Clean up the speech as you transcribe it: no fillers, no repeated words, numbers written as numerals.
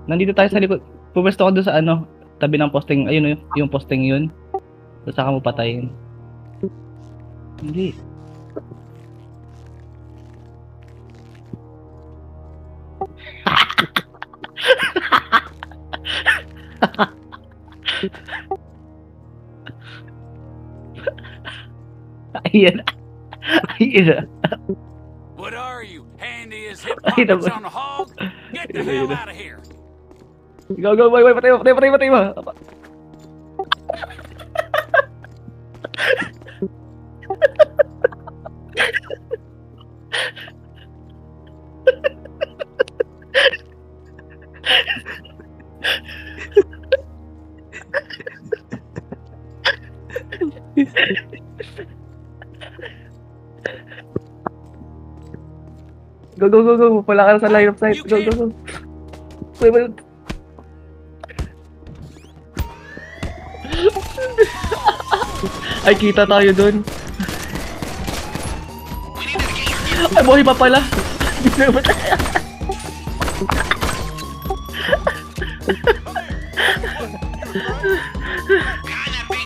Nandito tayo sa likod. Pumesto ko doon sa ano, tabi ng posting. Ayun yung posting yun. So, saka mo patayin. Hindi. Ayan. Ayan. What are you? Handy as hip pockets on a hog? Get the hell out of here. Go, boy, patay mo. Go. Wala ka na sa line of sight. Go. Wait. Ay, kita tayo dun. Ay, buhay pa pala. Hindi na ba tayo?